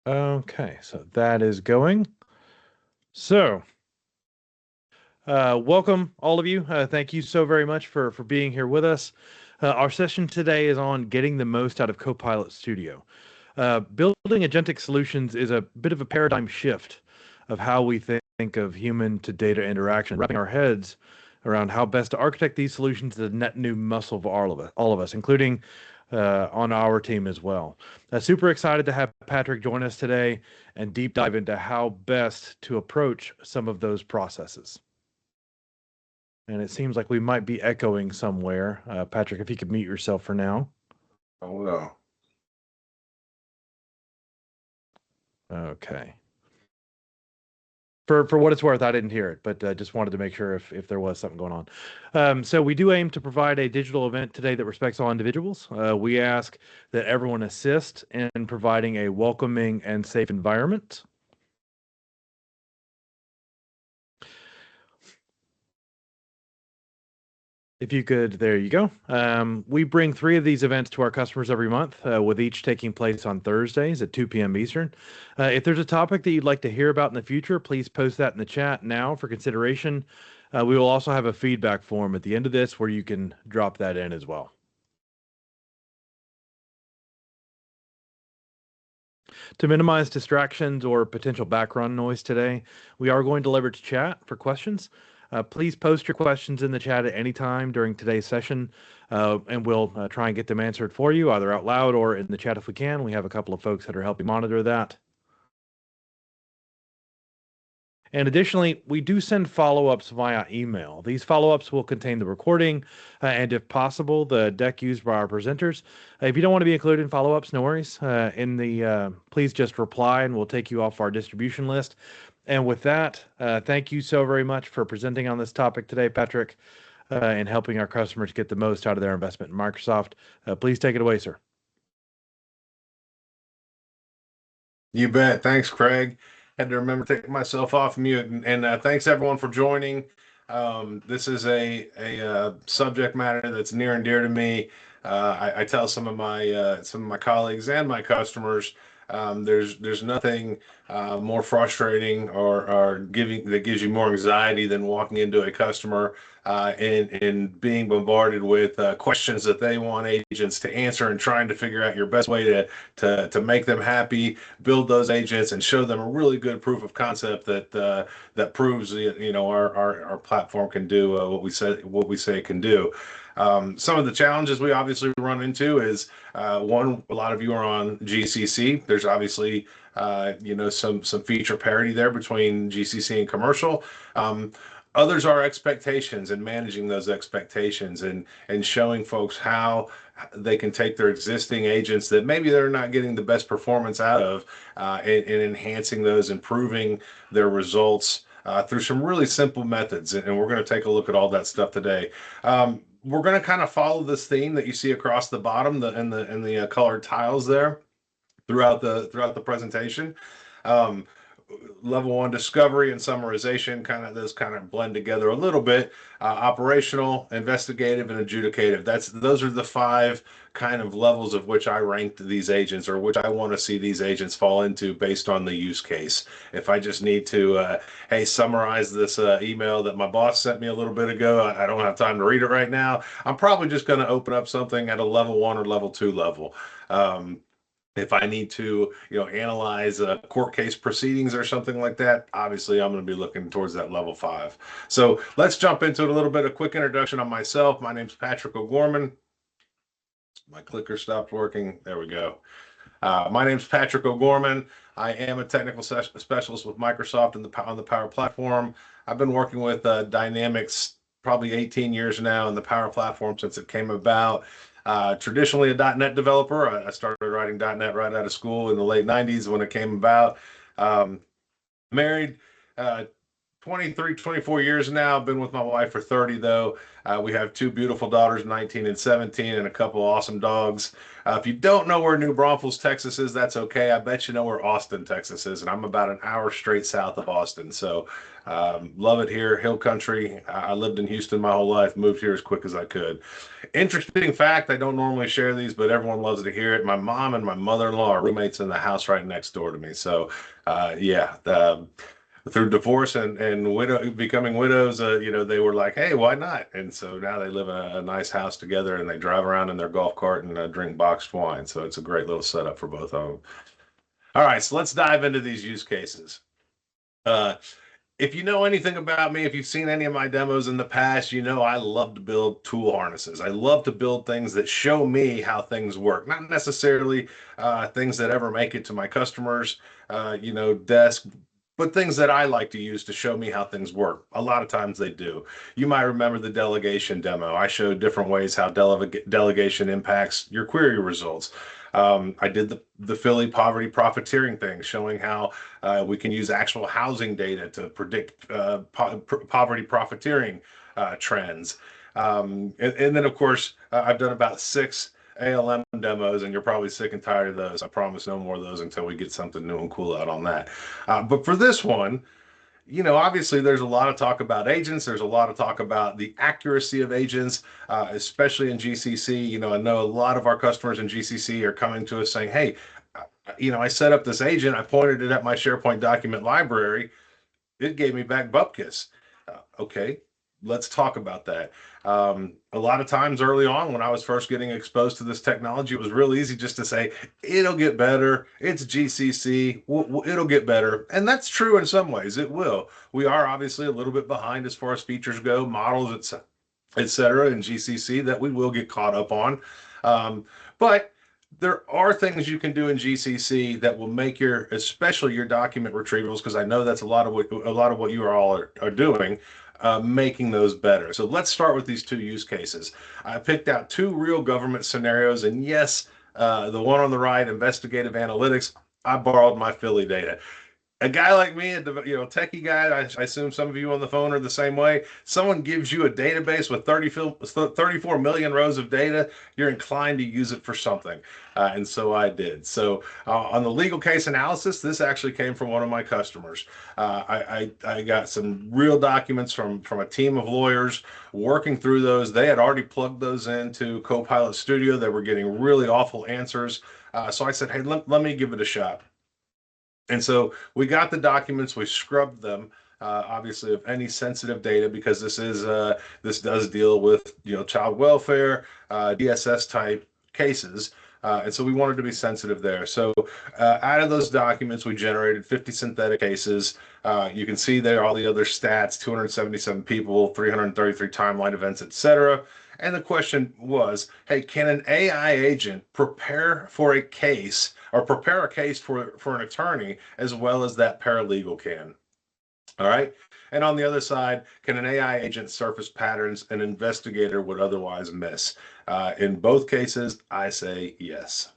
Okay, so that is going. So, welcome all of you. Thank you so very much for being here with us. Our session today is on getting the most out of Copilot Studio. Building agentic solutions is a bit of a paradigm shift of how we think of human to data interaction, wrapping our heads around how best to architect these solutions as a net new muscle for all of us, including on our team as well. Super excited to have Patrick join us today and deep dive into how best to approach some of those processes. And it seems like we might be echoing somewhere. Patrick, if you could mute yourself for now. Oh no. Okay. For what it's worth, I didn't hear it, but just wanted to make sure if there was something going on. So we do aim to provide a digital event today that respects all individuals. We ask that everyone assist in providing a welcoming and safe environment. If you could, there you go. We bring 3 of these events to our customers every month, with each taking place on Thursdays at 2 p.m. Eastern. If there's a topic that you'd like to hear about in the future, please post that in the chat now for consideration. We will also have a feedback form at the end of this where you can drop that in as well. To minimize distractions or potential background noise today, we are going to leverage chat for questions. Please post your questions in the chat at any time during today's session, and we'll try and get them answered for you, either out loud or in the chat if we can. We have a couple of folks that are helping monitor that. And additionally, we do send follow-ups via email. These follow-ups will contain the recording and, if possible, the deck used by our presenters. If you don't want to be included in follow-ups, no worries. Please just reply and we'll take you off our distribution list. And with that, thank you so very much for presenting on this topic today, Patrick, and helping our customers get the most out of their investment in Microsoft. Please take it away, sir. You bet. Thanks, Craig. Had to remember to take myself off mute. And thanks everyone for joining. This is a subject matter that's near and dear to me. I tell some of my colleagues and my customers, there's nothing more frustrating or giving that gives you more anxiety than walking into a customer and being bombarded with questions that they want agents to answer and trying to figure out your best way to make them happy, build those agents, and show them a really good proof of concept that proves our platform can do what we say it can do. Some of the challenges we obviously run into is one, a lot of you are on GCC. There's obviously some feature parity there between GCC and commercial. Others are expectations and managing those expectations and showing folks how they can take their existing agents that maybe they're not getting the best performance out of, and enhancing those, improving their results through some really simple methods. And we're going to take a look at all that stuff today. We're going to kind of follow this theme that you see across the bottom, in the colored tiles there throughout the presentation. Level 1 discovery and summarization, those kind of blend together a little bit. Operational, investigative, and adjudicative. Those are the 5 kind of levels of which I ranked these agents, or which I want to see these agents fall into based on the use case. If I just need to, hey, summarize this email that my boss sent me a little bit ago, I don't have time to read it right now, I'm probably just going to open up something at a level 1 or level 2 level. If I need to, analyze court case proceedings or something like that, obviously I'm going to be looking towards that level 5. So let's jump into it a little bit. A quick introduction on myself. My name's Patrick O'Gorman. My clicker stopped working. There we go. My name's Patrick O'Gorman. I am a technical specialist with Microsoft on the Power Platform. I've been working with Dynamics probably 18 years now in the Power Platform since it came about. Traditionally a .NET developer. I started writing .NET right out of school in the late 90s when it came about. Married, 23, 24 years now. I've been with my wife for 30, though. We have two beautiful daughters, 19 and 17, and a couple awesome dogs. If you don't know where New Braunfels, Texas is, that's okay. I bet you know where Austin, Texas is, and I'm about an hour straight south of Austin. So love it here, hill country. I lived in Houston my whole life, moved here as quick as I could. Interesting fact, I don't normally share these, but everyone loves to hear it. My mom and my mother-in-law are roommates in the house right next door to me. So yeah, through divorce and becoming widows, they were like, hey, why not? And so now they live in a nice house together, and they drive around in their golf cart and drink boxed wine. So it's a great little setup for both of them. All right, so let's dive into these use cases. Uh, if you know anything about me, if you've seen any of my demos in the past, you know I love to build tool harnesses. I love to build things that show me how things work, not necessarily things that ever make it to my customers, desk, but things that I like to use to show me how things work. A lot of times they do. You might remember the delegation demo. I showed different ways how delegation impacts your query results. I did the Philly poverty profiteering thing, showing how we can use actual housing data to predict poverty profiteering trends. And then, of course, I've done about 6 ALM demos, and you're probably sick and tired of those. I promise no more of those until we get something new and cool out on that. But for this one, obviously there's a lot of talk about agents. There's a lot of talk about the accuracy of agents, especially in GCC. I know a lot of our customers in GCC are coming to us saying, hey, I set up this agent. I pointed it at my SharePoint document library. It gave me back bupkis. Okay, let's talk about that. A lot of times early on when I was first getting exposed to this technology, it was real easy just to say, it'll get better. It's GCC. It'll get better. And that's true in some ways. It will. We are obviously a little bit behind as far as features go, models, et cetera, in GCC that we will get caught up on. But there are things you can do in GCC that will make especially your document retrievals, because I know that's a lot of what you all are doing, making those better. So let's start with these 2 use cases. I picked out 2 real government scenarios, and yes, the one on the right, investigative analytics, I borrowed my Philly data. A guy like me, techie guy, I assume some of you on the phone are the same way. Someone gives you a database with 34 million rows of data, you're inclined to use it for something. And so I did. On the legal case analysis, this actually came from one of my customers. I got some real documents from a team of lawyers working through those. They had already plugged those into Copilot Studio. They were getting really awful answers. So I said, hey, let me give it a shot. And so we got the documents, we scrubbed them, obviously of any sensitive data, because this does deal with child welfare, DSS type cases. And so we wanted to be sensitive there. So out of those documents, we generated 50 synthetic cases. You can see there all the other stats: 277 people, 333 timeline events, etc. And the question was, hey, can an AI agent prepare a case for an attorney as well as that paralegal can? All right. And on the other side, can an AI agent surface patterns an investigator would otherwise miss? In both cases, I say yes.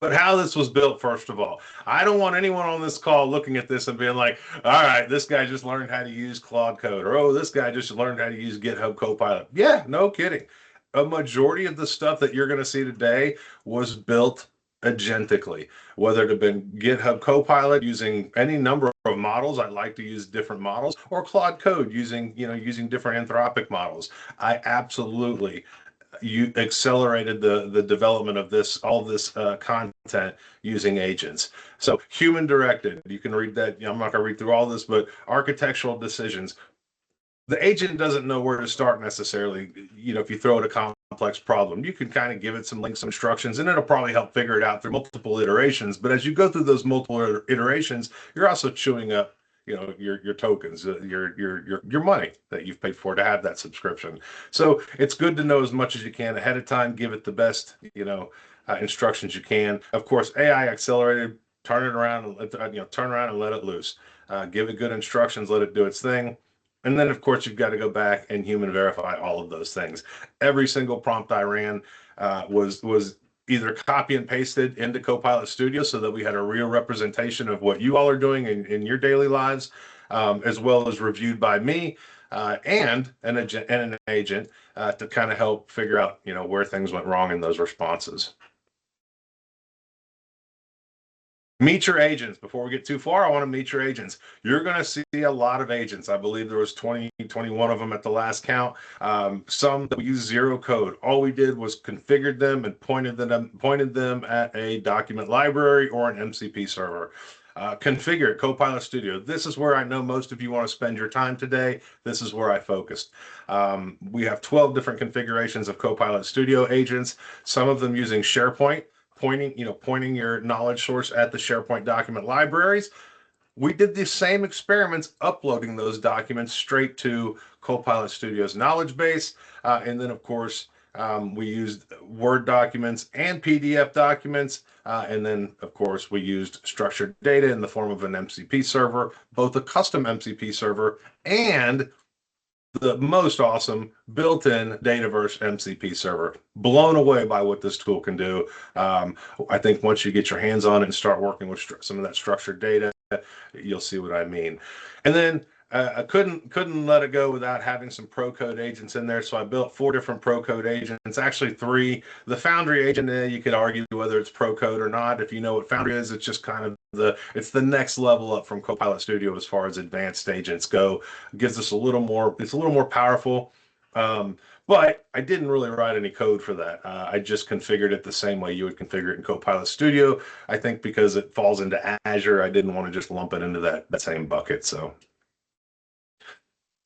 But how this was built, first of all, I don't want anyone on this call looking at this and being like, all right, this guy just learned how to use Claude Code, or, oh, this guy just learned how to use GitHub Copilot. Yeah, no kidding. A majority of the stuff that you're going to see today was built agentically, whether it have been GitHub Copilot using any number of models. I like to use different models, or Claude Code using different Anthropic models. I absolutely accelerated the development of all this content using agents. So human directed, you can read that. I'm not going to read through all this, but architectural decisions. The agent doesn't know where to start necessarily. If you throw it a complex problem, you can kind of give it some links, some instructions, and it'll probably help figure it out through multiple iterations. But as you go through those multiple iterations, you're also chewing up your tokens, your money that you've paid for to have that subscription. So it's good to know as much as you can ahead of time. Give it the best instructions you can. Of course, AI accelerated. Turn it around and turn around and let it loose. Give it good instructions. Let it do its thing. And then, of course, you've got to go back and human verify all of those things. Every single prompt I ran was either copy and pasted into Copilot Studio so that we had a real representation of what you all are doing in your daily lives. as well as reviewed by me and an agent to kind of help figure out, where things went wrong in those responses. Meet your agents. Before we get too far, I want to meet your agents. You're going to see a lot of agents. I believe there was 20, 21 of them at the last count. Some that we use zero code. All we did was configured them and pointed them at a document library or an MCP server. Configure Copilot Studio. This is where I know most of you want to spend your time today. This is where I focused. We have 12 different configurations of Copilot Studio agents, some of them using SharePoint, pointing your knowledge source at the SharePoint document libraries. We did the same experiments, uploading those documents straight to Copilot Studio's knowledge base. And then, of course, we used Word documents and PDF documents. And then, of course, we used structured data in the form of an MCP server, both a custom MCP server and the most awesome built-in Dataverse MCP server. Blown away by what this tool can do. I think once you get your hands on it and start working with some of that structured data, you'll see what I mean. And then I couldn't let it go without having some pro code agents in there. So I built 4 different pro code agents, actually 3. The Foundry agent, you could argue whether it's pro code or not. If you know what Foundry is, it's just kind of it's the next level up from Copilot Studio as far as advanced agents go. It gives us it's a little more powerful. But I didn't really write any code for that. I just configured it the same way you would configure it in Copilot Studio. I think because it falls into Azure, I didn't want to just lump it into that same bucket. So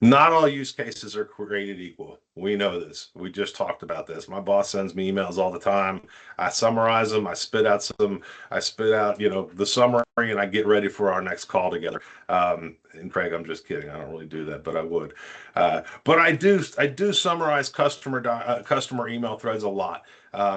not all use cases are created equal. We know this. We just talked about this. My boss sends me emails all the time. I summarize them. I spit out, the summary, and I get ready for our next call together. And Craig, I'm just kidding. I don't really do that, but I would. But I do summarize customer email threads a lot.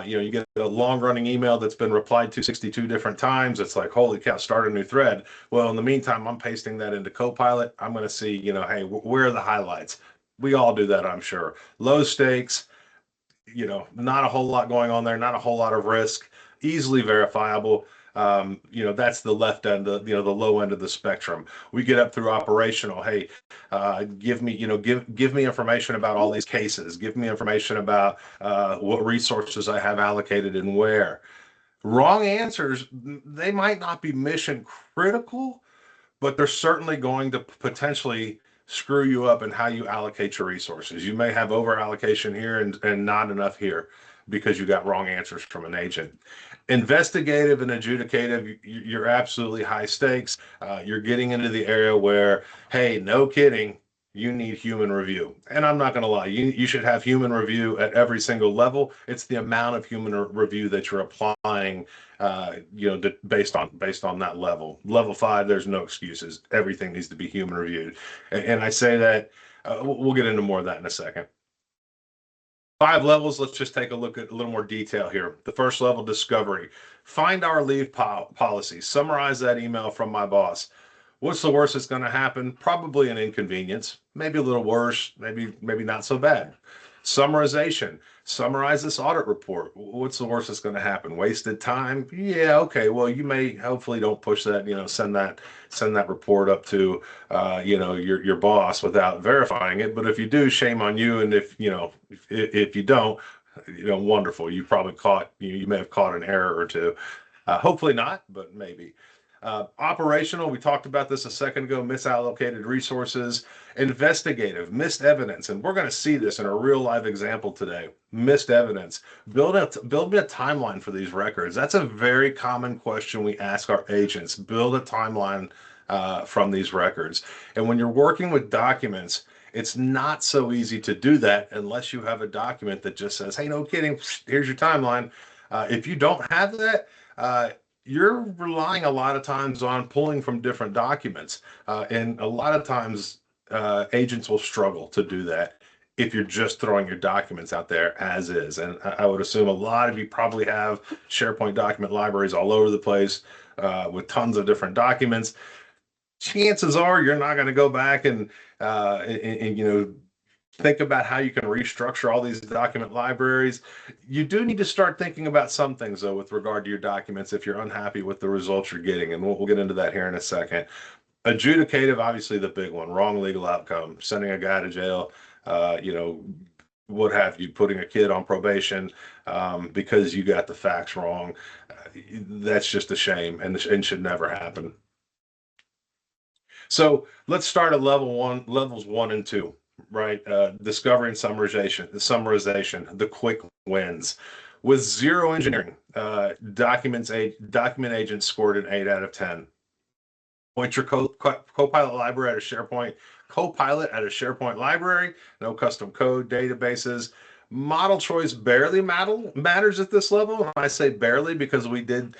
You get a long running email that's been replied to 62 different times. It's like, holy cow, start a new thread. Well, in the meantime, I'm pasting that into Copilot. I'm going to see, hey, where are the highlights? We all do that, I'm sure. Low stakes, not a whole lot going on there, not a whole lot of risk, easily verifiable. That's the left end, the low end of the spectrum. We get up through operational. Hey, give me information about all these cases. Give me information about what resources I have allocated and where. Wrong answers, they might not be mission critical, but they're certainly going to potentially screw you up in how you allocate your resources. You may have over allocation here and not enough here because you got wrong answers from an agent. Investigative and adjudicative, you're absolutely high stakes. You're getting into the area where, hey, no kidding, you need human review. And I'm not going to lie, you should have human review at every single level. It's the amount of human review that you're applying, based on that level. Level 5, there's no excuses. Everything needs to be human reviewed. And I say that, we'll get into more of that in a second. 5 levels. Let's just take a look at a little more detail here. The first level, discovery. Find our leave policy. Summarize that email from my boss. What's the worst that's going to happen? Probably an inconvenience, maybe a little worse, maybe not so bad. Summarization. Summarize this audit report. What's the worst that's going to happen? Wasted time? Yeah, okay. Well, you may hopefully don't push that, send that report up to your boss without verifying it. But if you do, shame on you. And if you don't, wonderful. You probably you may have caught an error or two. Hopefully not, but maybe. Operational, we talked about this a second ago, misallocated resources. Investigative, missed evidence, and we're going to see this in a real live example today. Missed evidence. Build me a timeline for these records. That's a very common question we ask our agents. Build a timeline from these records. And when you're working with documents, it's not so easy to do that unless you have a document that just says, hey, no kidding, here's your timeline. If you don't have that, you're relying a lot of times on pulling from different documents. And a lot of times agents will struggle to do that if you're just throwing your documents out there as is. And I would assume a lot of you probably have SharePoint document libraries all over the place with tons of different documents. Chances are you're not going to go back and think about how you can restructure all these document libraries. You do need to start thinking about some things, though, with regard to your documents if you're unhappy with the results you're getting. And we'll get into that here in a second. Adjudicative, obviously the big one, wrong legal outcome, sending a guy to jail, what have you, putting a kid on probation because you got the facts wrong. That's just a shame and should never happen. So let's start at levels 1 and 2, right? Discovery and summarization, the quick wins. With zero engineering, document agent scored an 8 out of 10. Point your Copilot library at a SharePoint library, no custom code, databases. Model choice barely matters at this level. And I say barely because we did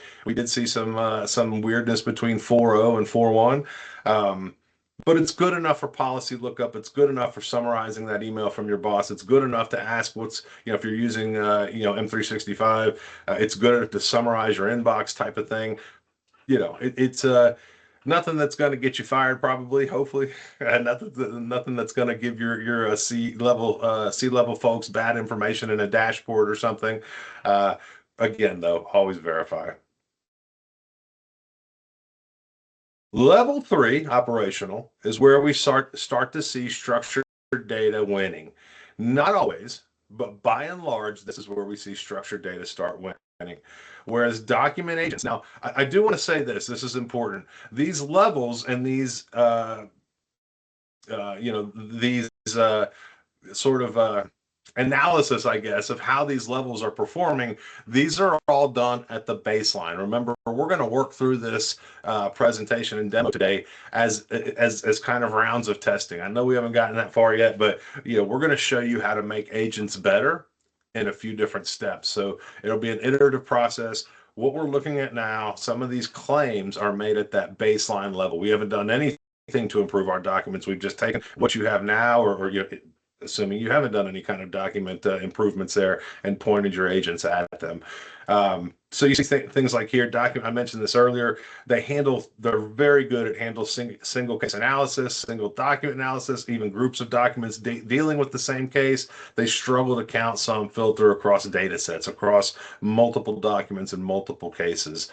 see some weirdness between 4.0 and 4.1. But it's good enough for policy lookup. It's good enough for summarizing that email from your boss. It's good enough to ask if you're using M365, it's good enough to summarize your inbox type of thing. It's nothing that's going to get you fired, probably, hopefully. Nothing that's going to give your C-level folks bad information in a dashboard or something. Again, though, always verify. Level 3, operational, is where we start to see structured data winning. Not always, but by and large, this is where we see structured data start winning. Whereas document agents, now I do want to say this is important. These levels and these sort of analysis, I guess, of how these levels are performing, these are all done at the baseline. Remember, we're going to work through this presentation and demo today as kind of rounds of testing. I know we haven't gotten that far yet, but we're going to show you how to make agents better in a few different steps. So it'll be an iterative process. What we're looking at now, some of these claims are made at that baseline level. We haven't done anything to improve our documents. We've just taken what you have now, or assuming you haven't done any kind of document improvements there, and pointed your agents at them. So you see things like here, I mentioned this earlier, they're very good at handling single case analysis, single document analysis, even groups of documents dealing with the same case. They struggle to count some filter across data sets, across multiple documents and multiple cases.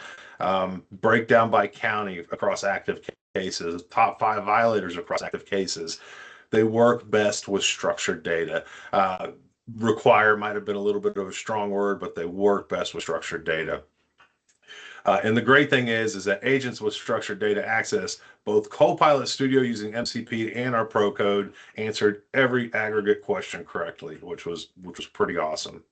Breakdown by county across active cases, top 5 violators across active cases. They work best with structured data. Require might have been a little bit of a strong word, but they work best with structured data. And the great thing is that agents with structured data access, both Copilot Studio using MCP and our Pro code, answered every aggregate question correctly, which was pretty awesome.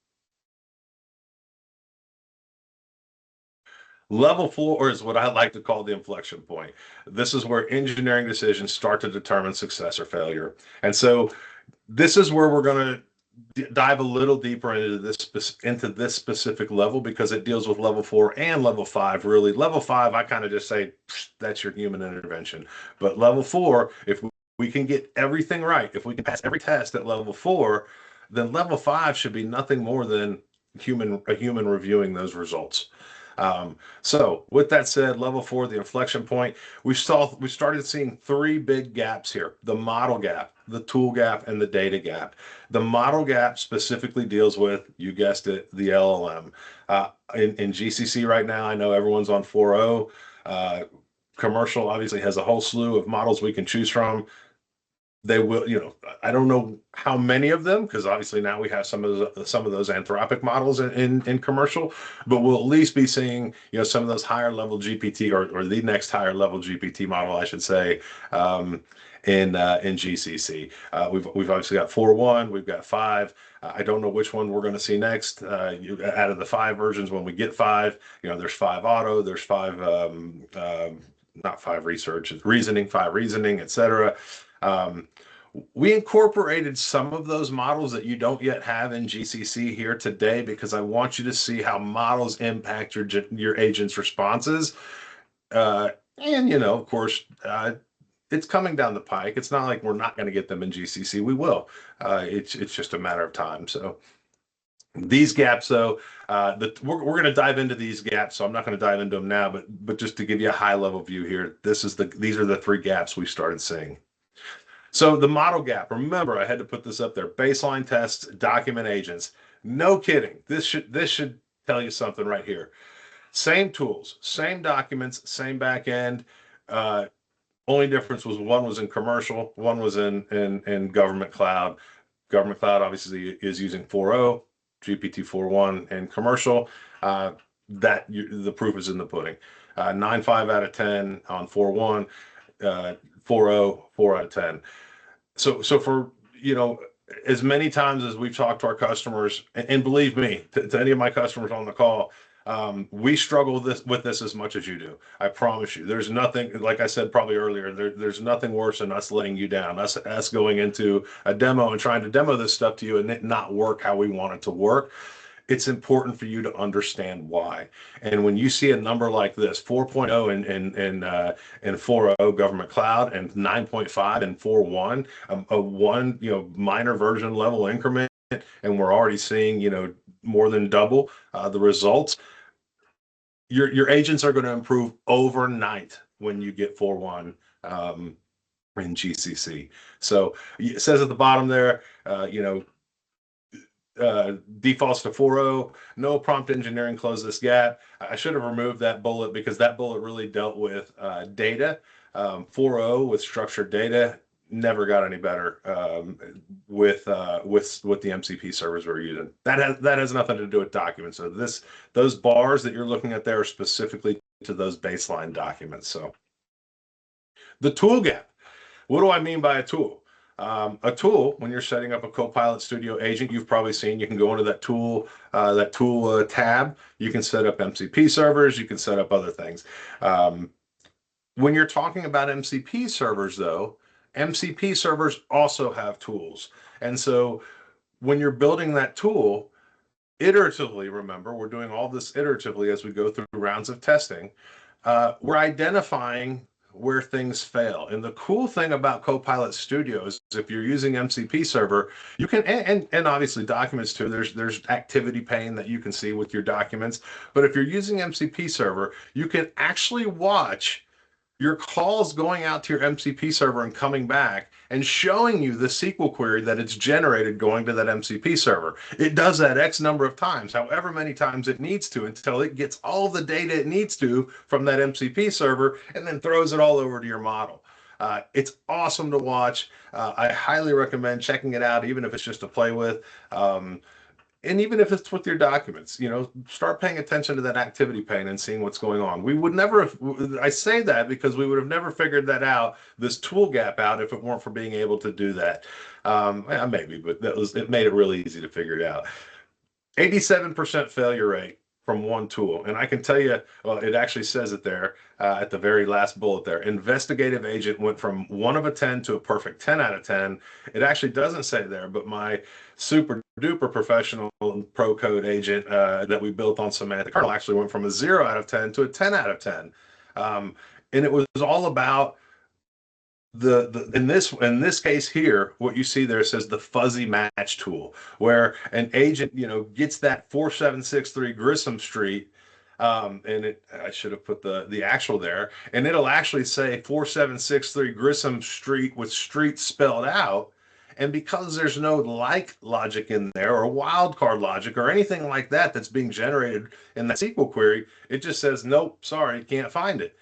Level 4 is what I like to call the inflection point. This is where engineering decisions start to determine success or failure. And so this is where we're going to dive a little deeper into this specific level, because it deals with level 4 and level 5. Really, level 5, I kind of just say that's your human intervention. But level 4, if we can get everything right, if we can pass every test at level 4, then level 5 should be nothing more than a human reviewing those results. So with that said, level 4, the inflection point, we started seeing 3 big gaps here: the model gap, the tool gap, and the data gap. The model gap specifically deals with, you guessed it, the LLM. In GCC right now, I know everyone's on 4.0. Commercial obviously has a whole slew of models we can choose from. They will, I don't know how many of them, because obviously now we have some of those Anthropic models in commercial, but we'll at least be seeing some of those higher level GPT, or the next higher level GPT model, I should say, in GCC. We've obviously got 4.1, we've got 5. I don't know which one we're going to see next. Out of the 5 versions, when we get 5, there's 5 auto, there's 5 not 5 research, it's reasoning, 5 reasoning, etc. We incorporated some of those models that you don't yet have in GCC here today, because I want you to see how models impact your agent's responses. And of course, it's coming down the pike. It's not like we're not going to get them in GCC. We will. It's just a matter of time. So these gaps, though, we're going to dive into these gaps. So I'm not going to dive into them now, but just to give you a high level view here, these are the 3 gaps we started seeing. So the model gap, remember, I had to put this up there: baseline tests, document agents. No kidding. This should tell you something right here. Same tools, same documents, same backend. Only difference was one was in commercial, one was in government cloud. Government cloud obviously is using 4.0, GPT 4.1, and commercial. The proof is in the pudding. 9.5 out of 10 on 4.1, 4.0, 4 out of 10. So for, as many times as we've talked to our customers, and believe me, to any of my customers on the call, we struggle with this as much as you do. I promise you. There's nothing, like I said probably earlier, there's nothing worse than us letting you down, us going into a demo and trying to demo this stuff to you and it not work how we want it to work. It's important for you to understand why. And when you see a number like this, 4.0 in 4.0 government cloud and 9.5 in 4.1, a one minor version level increment, and we're already seeing more than double the results. Your agents are going to improve overnight when you get 4.1 in GCC. So it says at the bottom there, defaults to 4.0, no prompt engineering close this gap. I should have removed that bullet because that bullet really dealt with data. 4.0 with structured data never got any better with the MCP servers we're using. That has nothing to do with documents. So those bars that you're looking at there are specifically to those baseline documents. So the tool gap. What do I mean by a tool? A tool, when you're setting up a Copilot Studio agent, you've probably seen, you can go into that tool tab. You can set up MCP servers. You can set up other things. When you're talking about MCP servers, though, MCP servers also have tools. And so when you're building that tool, iteratively, remember, we're doing all this iteratively as we go through rounds of testing. We're identifying where things fail. And the cool thing about Copilot Studio is if you're using MCP server, you can, and obviously documents too, there's activity pane that you can see with your documents. But if you're using MCP server, you can actually watch your calls going out to your MCP server and coming back and showing you the SQL query that it's generated going to that MCP server. It does that X number of times, however many times it needs to, until it gets all the data it needs to from that MCP server and then throws it all over to your model. It's awesome to watch. I highly recommend checking it out, even if it's just to play with. And even if it's with your documents, start paying attention to that activity pane and seeing what's going on. We would never, I say that because we would have never figured that out, this tool gap out, if it weren't for being able to do that. Maybe, but it made it really easy to figure it out. 87% failure rate from one tool. And I can tell you, well, it actually says it there at the very last bullet there. Investigative agent went from 1 of a 10 to a perfect 10 out of 10. It actually doesn't say there, but my super duper professional pro code agent that we built on semantic kernel actually went from a 0 out of 10 to a 10 out of 10. And it was all about in this case here, what you see there says the fuzzy match tool, where an agent gets that 4763 Grissom Street, and I should have put the actual there, and it'll actually say 4763 Grissom Street with street spelled out. And because there's no like logic in there or wildcard logic or anything like that that's being generated in that SQL query, it just says, nope, sorry, can't find it.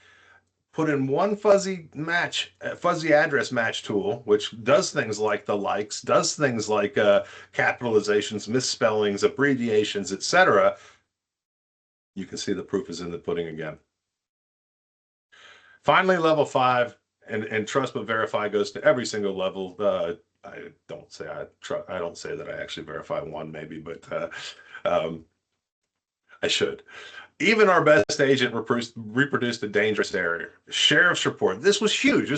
Put in one fuzzy address match tool, which does things like the likes, does things like capitalizations, misspellings, abbreviations, etc. You can see the proof is in the pudding again. Finally, level 5, and trust but verify goes to every single level. I don't say that I actually verify one, maybe, but I should. Even our best agent reproduced a dangerous error. Sheriff's report. This was huge.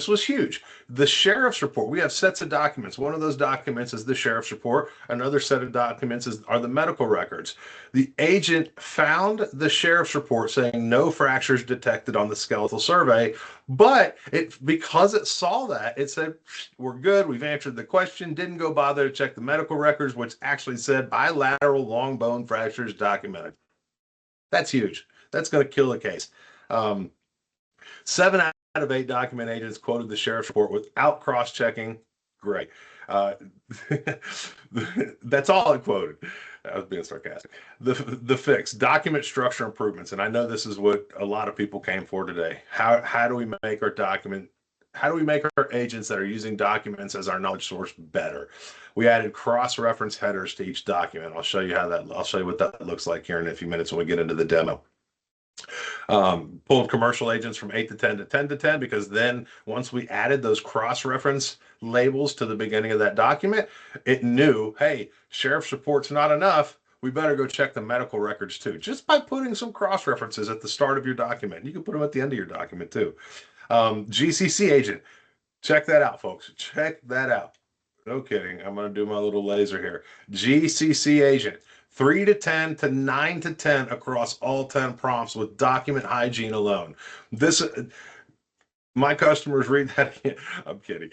The sheriff's report. We have sets of documents. One of those documents is the sheriff's report. Another set of documents are the medical records. The agent found the sheriff's report saying no fractures detected on the skeletal survey, but because it saw that, it said, we're good. We've answered the question. Didn't go bother to check the medical records, which actually said bilateral long bone fractures documented. That's huge. That's going to kill the case. 7 out of 8 document agents quoted the sheriff's report without cross-checking. Great. That's all I quoted. I was being sarcastic. The fix, document structure improvements. And I know this is what a lot of people came for today. How do we make our document how do we make our agents that are using documents as our knowledge source better? We added cross-reference headers to each document. I'll show you what that looks like here in a few minutes when we get into the demo. Pulled commercial agents from 8 to 10 to 10 to 10, because then once we added those cross-reference labels to the beginning of that document, it knew, hey, sheriff's report's not enough. We better go check the medical records too, just by putting some cross-references at the start of your document. You can put them at the end of your document too. GCC agent, check that out, folks. Check that out. No kidding. I'm going to do my little laser here. GCC agent, 3 to 10 to 9 to 10 across all 10 prompts with document hygiene alone. This, my customers read that again. I'm kidding.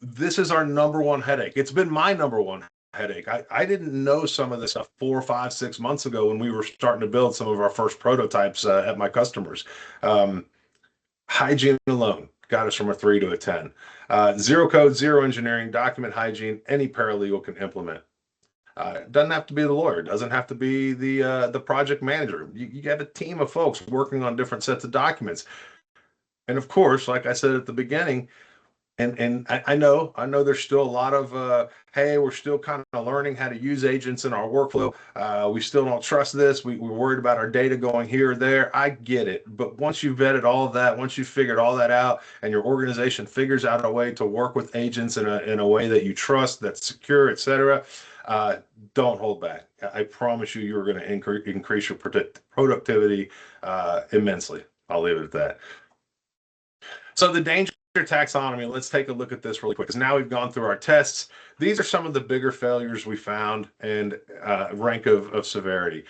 This is our number one headache. It's been my number one headache. I didn't know some of this stuff 4, 5, 6 months ago when we were starting to build some of our first prototypes at my customers. Hygiene alone got us from a 3 to a 10. Zero code, zero engineering, document hygiene, any paralegal can implement. Doesn't have to be the lawyer, doesn't have to be the project manager. You got a team of folks working on different sets of documents. And of course, like I said at the beginning, and I know there's still a lot of hey, we're still kind of learning how to use agents in our workflow. We still don't trust this. We're worried about our data going here or there. I get it. But once you've vetted all of that, once you've figured all that out, and your organization figures out a way to work with agents in a way that you trust, that's secure, etc., don't hold back. I promise you, you're going to increase your productivity immensely. I'll leave it at that. So the danger taxonomy, let's take a look at this really quick, because now we've gone through our tests. These are some of the bigger failures we found, and rank of severity.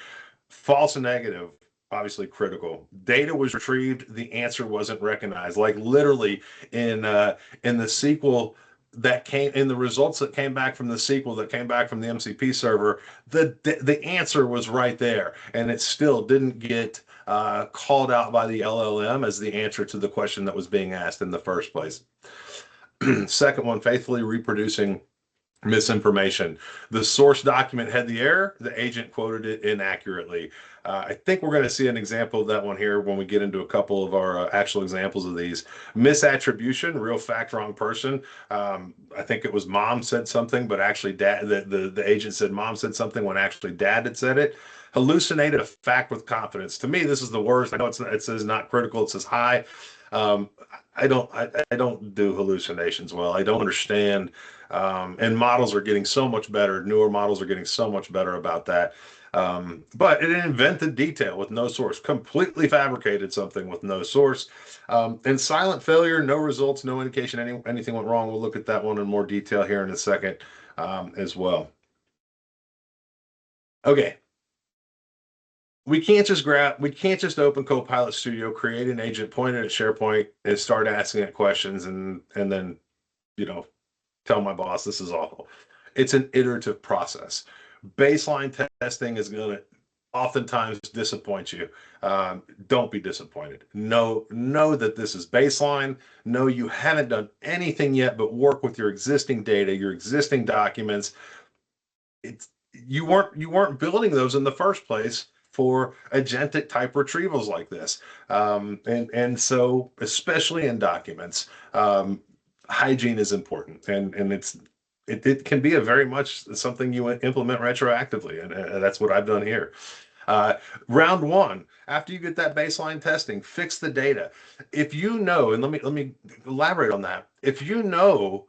False and negative, obviously critical. Data was retrieved, the answer wasn't recognized. Like literally in the SQL that came in, the results that came back from the SQL that came back from the MCP server, the answer was right there, and it still didn't get called out by the LLM as the answer to the question that was being asked in the first place. Second one, faithfully reproducing misinformation. The source document had the error, the agent quoted it inaccurately. I think we're going to see an example of that one here when we get into a couple of our actual examples of these. Misattribution, real fact, wrong person. I think it was mom said something, but actually dad, the agent said mom said something when actually dad had said it. Hallucinated a fact with confidence. To me, this is the worst. I know it says not critical, it says high. I don't do hallucinations well. I don't understand. And models are getting so much better. Newer models are getting so much better about that. But it invented detail with no source, completely fabricated something with no source. And silent failure, no results, no indication anything went wrong. We'll look at that one in more detail here in a second as well. Okay. We can't just open Copilot Studio, create an agent, point it at SharePoint, and start asking it questions, and then, tell my boss this is awful. It's an iterative process. Baseline testing is going to oftentimes disappoint you. Don't be disappointed. Know that this is baseline. Know you haven't done anything yet but work with your existing data, your existing documents. You weren't building those in the first place for agentic type retrievals like this. And so, especially in documents, hygiene is important, and it can be a very much something you implement retroactively, and that's what I've done here. Round one, after you get that baseline testing, fix the data. If you know, and let me elaborate on that. If you know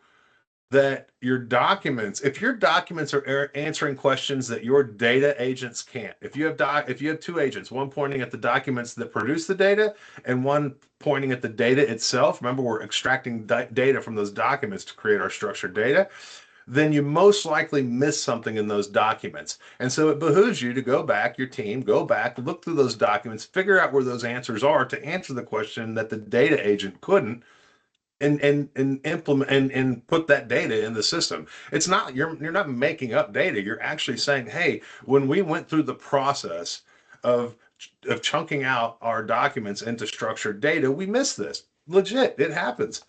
that if your documents are answering questions that your data agents can't, if you have two agents, one pointing at the documents that produce the data and one pointing at the data itself, remember we're extracting data from those documents to create our structured data, then you most likely miss something in those documents. And so it behooves you to go back, your team, go back, look through those documents, figure out where those answers are to answer the question that the data agent couldn't, and implement and put that data in the system. It's not, you're not making up data. You're actually saying, hey, when we went through the process of chunking out our documents into structured data, we missed this. Legit, it happens.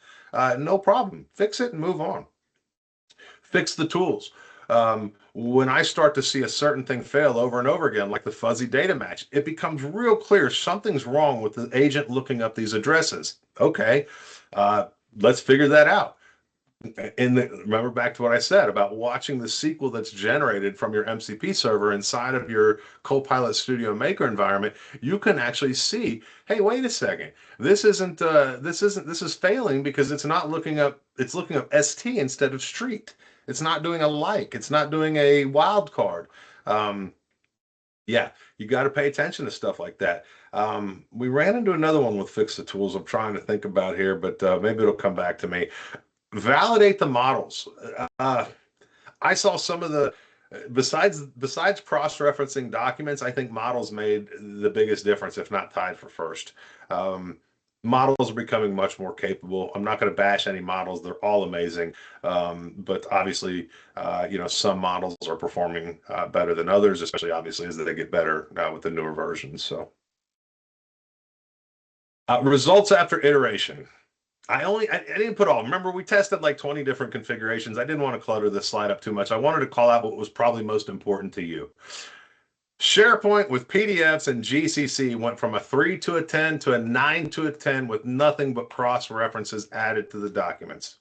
No problem. Fix it and move on. Fix the tools. When I start to see a certain thing fail over and over again, like the fuzzy data match, it becomes real clear something's wrong with the agent looking up these addresses. Okay. let's figure that out. And remember back to what I said about watching the SQL that's generated from your MCP server inside of your Copilot Studio Maker environment. You can actually see, hey, wait a second, this is failing because it's not looking up. It's looking up ST instead of street. It's not doing a like. It's not doing a wildcard. Yeah, you got to pay attention to stuff like that. We ran into another one with Fix the Tools. I'm trying to think about here, but maybe it'll come back to me. Validate the models. Uh, I saw some of the besides cross-referencing documents, I think models made the biggest difference, if not tied for first. Um, Models are becoming much more capable. I'm not going to bash any models; they're all amazing. But obviously, some models are performing better than others, especially obviously as they get better with the newer versions. So, results after iteration. I didn't put all. Remember, we tested like 20 different configurations. I didn't want to clutter this slide up too much. I wanted to call out what was probably most important to you. SharePoint with PDFs and GCC went from a 3 to a 10 to a 9 to a 10 with nothing but cross references added to the documents.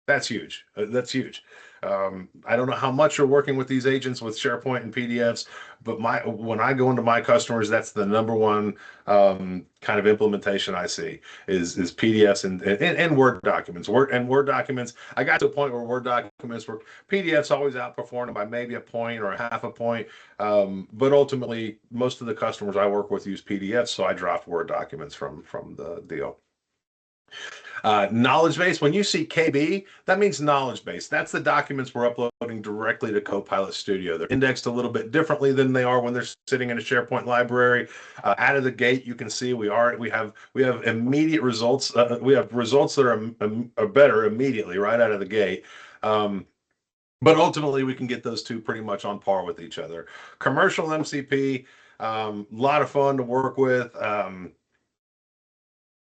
That's huge. That's huge. I don't know how much you're working with these agents with SharePoint and PDFs, but when I go into my customers, that's the number one kind of implementation I see is PDFs and Word documents. Word documents. I got to a point where Word documents were PDFs always outperformed by maybe a point or a half a point, but ultimately most of the customers I work with use PDFs, so I dropped Word documents from the deal. Knowledge base, when you see KB, that means knowledge base. That's the documents we're uploading directly to Copilot Studio. They're indexed a little bit differently than they are when they're sitting in a SharePoint library. Out of the gate, you can see we have immediate results. We have results that are better immediately right out of the gate. But ultimately, we can get those two pretty much on par with each other. Commercial MCP, a lot of fun to work with.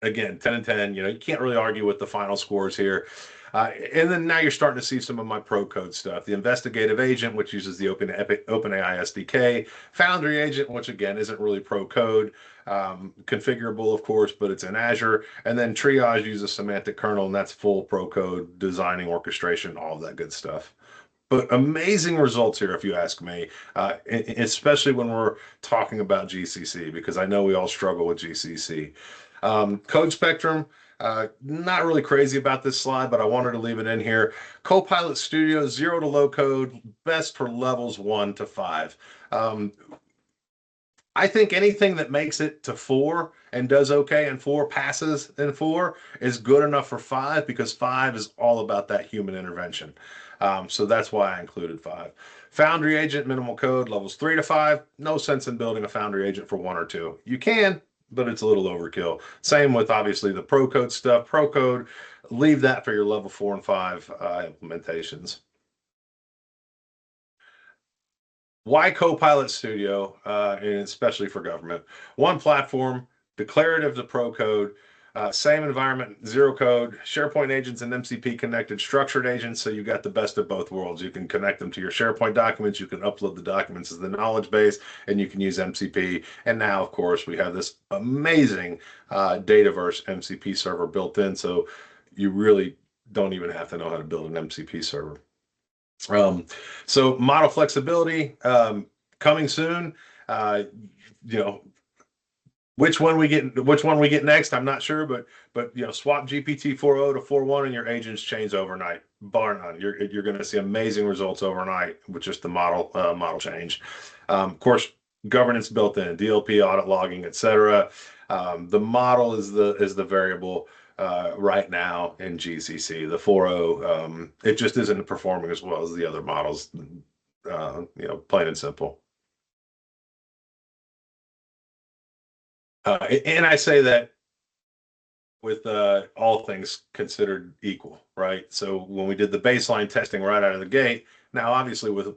Again, 10 and 10, you can't really argue with the final scores here. And then now you're starting to see some of my pro code stuff. The investigative agent, which uses the OpenAI SDK, Foundry agent, which again isn't really pro code, configurable, of course, but it's in Azure. And then triage uses semantic kernel, and that's full pro code, designing, orchestration, all of that good stuff. But amazing results here, if you ask me, especially when we're talking about GCC, because I know we all struggle with GCC. Code spectrum, not really crazy about this slide, but I wanted to leave it in here. Copilot Studio, 0 to low code, best for levels 1 to 5. I think anything that makes it to 4 and does okay in 4, passes in 4, is good enough for 5, because 5 is all about that human intervention. So that's why I included 5. Foundry agent, minimal code, levels 3 to 5. No sense in building a Foundry agent for 1 or 2. You can, but it's a little overkill. Same with obviously the pro code stuff. Pro code, leave that for your level 4 and 5 implementations. Why Copilot Studio, and especially for government? One platform, declarative to pro code, same environment, 0 code, SharePoint agents and MCP connected, structured agents, so you got the best of both worlds. You can connect them to your SharePoint documents, you can upload the documents as the knowledge base, and you can use MCP. And now, of course, we have this amazing Dataverse MCP server built in, so you really don't even have to know how to build an MCP server. So model flexibility coming soon. Which one we get next, I'm not sure, but swap GPT 4.0 to 4.1 and your agents change overnight, bar none. You're going to see amazing results overnight with just the model change. Of course, governance built in, DLP, audit logging, etc. The model is the variable. Right now in GCC, the 4.0, it just isn't performing as well as the other models, plain and simple. And I say that with all things considered equal, right? So when we did the baseline testing right out of the gate, now obviously with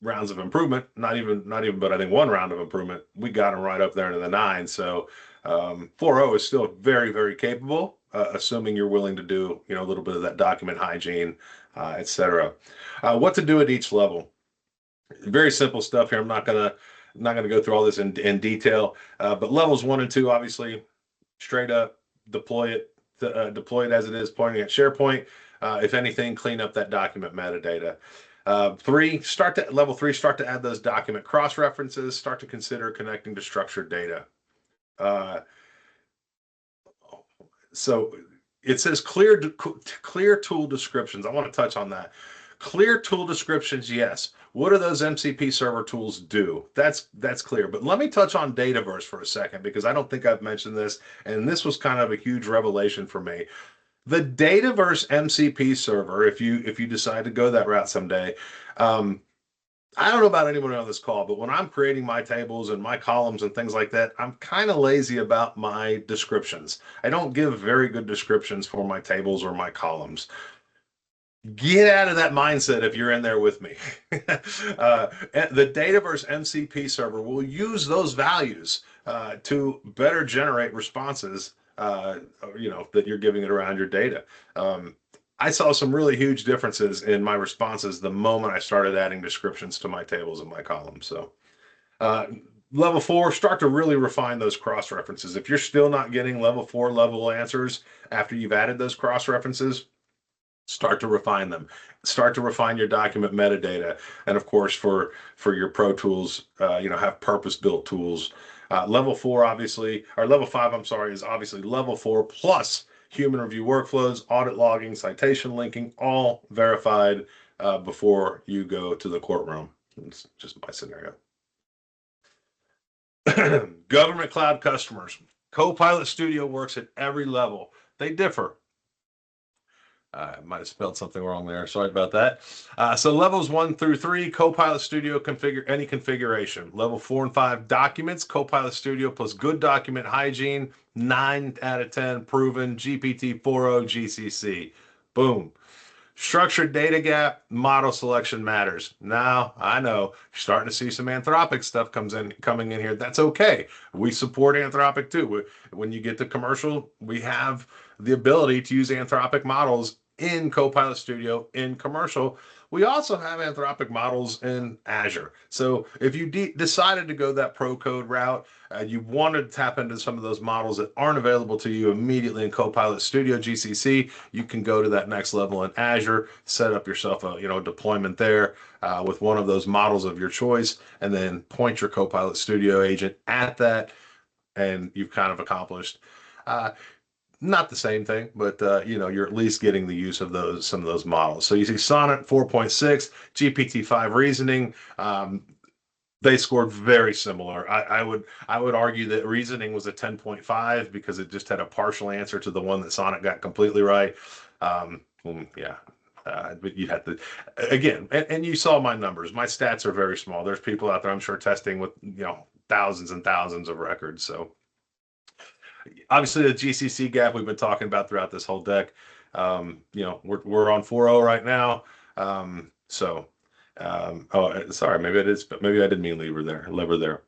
rounds of improvement, not even, but I think 1 round of improvement, we got them right up there to the 9. So 4.0 is still very, very capable. Assuming you're willing to do, a little bit of that document hygiene, etc. What to do at each level? Very simple stuff here. I'm not gonna go through all this in detail, but levels 1 and 2, obviously, straight up deploy it, deployed as it is, pointing at SharePoint. If anything, clean up that document metadata. Level three, start to add those document cross references. Start to consider connecting to structured data. So it says clear tool descriptions. I want to touch on that. Clear tool descriptions, yes. What do those MCP server tools do? That's clear. But let me touch on Dataverse for a second, because I don't think I've mentioned this, and this was kind of a huge revelation for me. The Dataverse MCP server, if you decide to go that route someday, I don't know about anyone on this call, but when I'm creating my tables and my columns and things like that, I'm kind of lazy about my descriptions. I don't give very good descriptions for my tables or my columns. Get out of that mindset if you're in there with me. The Dataverse MCP server will use those values to better generate responses, that you're giving it around your data. I saw some really huge differences in my responses the moment I started adding descriptions to my tables and my columns. So level 4, start to really refine those cross references. If you're still not getting level 4 level answers after you've added those cross references, start to refine them. Start to refine your document metadata. And of course, for your pro tools, have purpose-built tools. Level 4, obviously, or level 5, I'm sorry, is obviously level 4 plus human review workflows, audit logging, citation linking, all verified before you go to the courtroom. It's just my scenario. Government cloud customers. Copilot Studio works at every level. They differ. I might have spelled something wrong there. Sorry about that. So levels 1 through 3, Copilot Studio configure any configuration. Level 4 and 5, documents, Copilot Studio plus good document hygiene, 9 out of 10 proven, GPT 4.0 GCC. Boom. Structured data gap, model selection matters. Now, I know you're starting to see some Anthropic stuff coming in here. That's okay. We support Anthropic too. When you get to commercial, we have the ability to use Anthropic models in Copilot Studio in commercial. We also have Anthropic models in Azure. So if you decided to go that pro code route, you wanted to tap into some of those models that aren't available to you immediately in Copilot Studio GCC, you can go to that next level in Azure, set up yourself a deployment there with one of those models of your choice, and then point your Copilot Studio agent at that, and you've kind of accomplished not the same thing, but you're at least getting the use of some of those models. So you see Sonnet 4.6, GPT-5 reasoning. They scored very similar. I would argue that reasoning was a 10.5 because it just had a partial answer to the one that Sonnet got completely right. But you have to, again, and you saw my numbers. My stats are very small. There's people out there, I'm sure, testing with thousands and thousands of records. So obviously the GCC gap we've been talking about throughout this whole deck. We're on 4.0 right now. Sorry, maybe it is, but maybe I didn't mean lever there.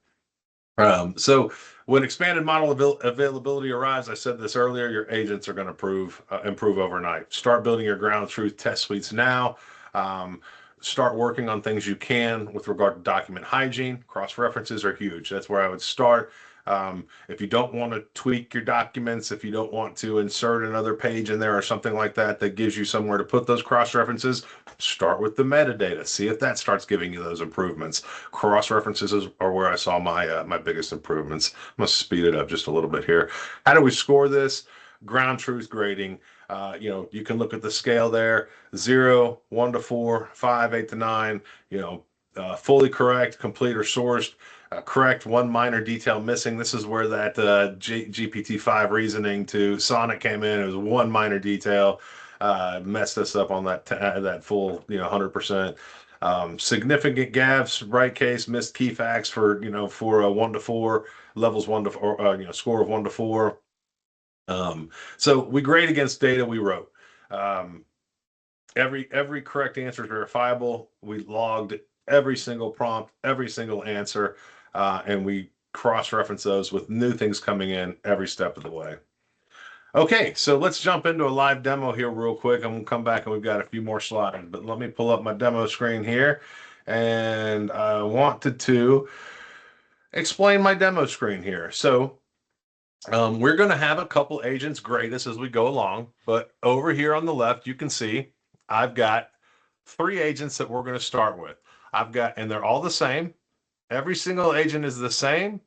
So when expanded model availability arrives, I said this earlier, your agents are going to improve overnight. Start building your ground truth test suites now. Start working on things you can with regard to document hygiene. Cross references are huge. That's where I would start. If you don't want to tweak your documents, if you don't want to insert another page in there or something like that gives you somewhere to put those cross references, start with the metadata. See if that starts giving you those improvements. Cross references are where I saw my biggest improvements. I'm going to speed it up just a little bit here. How do we score this? Ground truth grading. You can look at the scale there: 0, 1 to 4, 5, 8 to 9. Fully correct, complete or sourced. Correct, one minor detail missing. This is where that GPT-5 reasoning to Sonnet came in. It was one minor detail, messed us up on that full 100%. Significant gaps, right case, missed key facts for a 1 to 4 levels, 1 to 4, score of 1 to 4. So we grade against data we wrote. Every correct answer is verifiable. We logged every single prompt, every single answer. And we cross-reference those with new things coming in every step of the way. Okay, so let's jump into a live demo here real quick. I'm going to come back and we've got a few more slides, but let me pull up my demo screen here. And I wanted to explain my demo screen here. So We're going to have a couple agents grade us as we go along, but over here on the left, you can see I've got 3 agents that we're going to start with. And they're all the same. Every single agent is the same.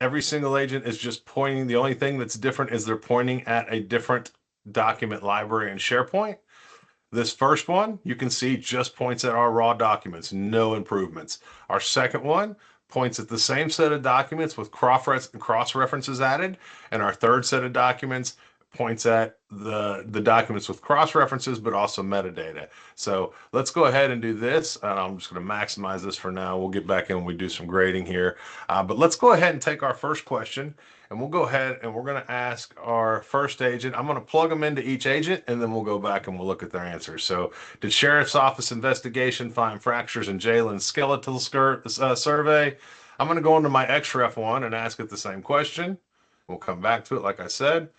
Every single agent is just pointing. The only thing that's different is they're pointing at a different document library in SharePoint. This first one, you can see, just points at our raw documents, no improvements. Our second one points at the same set of documents with cross references added. And our third set of documents points at the documents with cross references, but also metadata. So let's go ahead and do this. I'm just going to maximize this for now. We'll get back in when we do some grading here. But let's go ahead and take our first question, and we'll go ahead and we're going to ask our first agent. I'm going to plug them into each agent, and then we'll go back and we'll look at their answers. So, did Sheriff's Office investigation find fractures in Jalen's skeletal survey? I'm going to go into my XREF one and ask it the same question. We'll come back to it, like I said.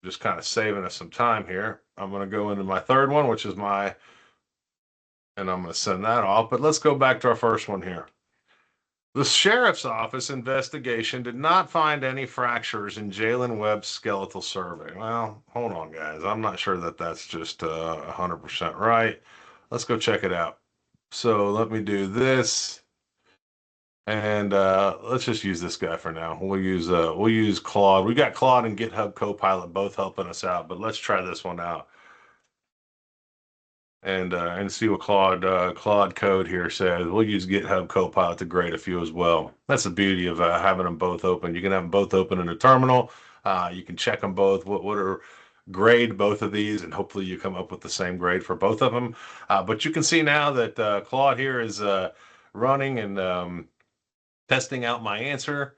Just kind of saving us some time here. I'm going to go into my third one, which is and I'm going to send that off. But let's go back to our first one here. The Sheriff's Office investigation did not find any fractures in Jalen Webb's skeletal survey. Well, hold on, guys. I'm not sure that that's just 100% right. Let's go check it out. So let me do this. And let's just use this guy for now. We'll use Claude. We got Claude and GitHub Copilot both helping us out, but let's try this one out and see what Claude Code here says. We'll use GitHub Copilot to grade a few as well. That's the beauty of having them both open. You can have them both open in a terminal. You can check them both. Grade both of these, and hopefully you come up with the same grade for both of them. But you can see now that Claude here is running and testing out my answer.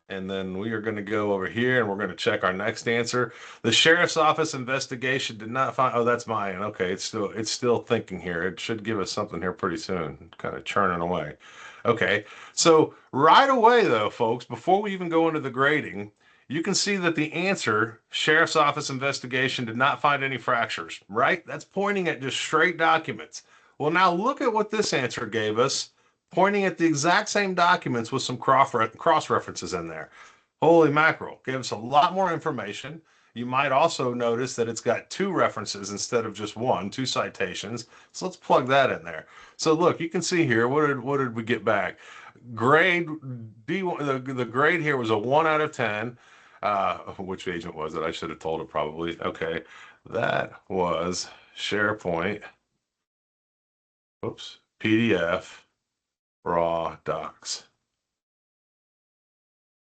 And then we are going to go over here and we're going to check our next answer. The Sheriff's Office investigation did not find, oh, that's mine. Okay, it's still thinking here. It should give us something here pretty soon. Kind of churning away. Okay, so right away though, folks, before we even go into the grading, you can see that the answer, Sheriff's Office investigation, did not find any fractures, right? That's pointing at just straight documents. Well, now look at what this answer gave us, pointing at the exact same documents with some cross references in there. Holy mackerel, gave us a lot more information. You might also notice that it's got 2 references instead of just 1, 2 citations. So let's plug that in there. So look, you can see here, what did we get back? Grade D1, the grade here was a 1 out of 10. Which agent was it? I should have told it probably. Okay, that was SharePoint. Oops, PDF. Raw docs.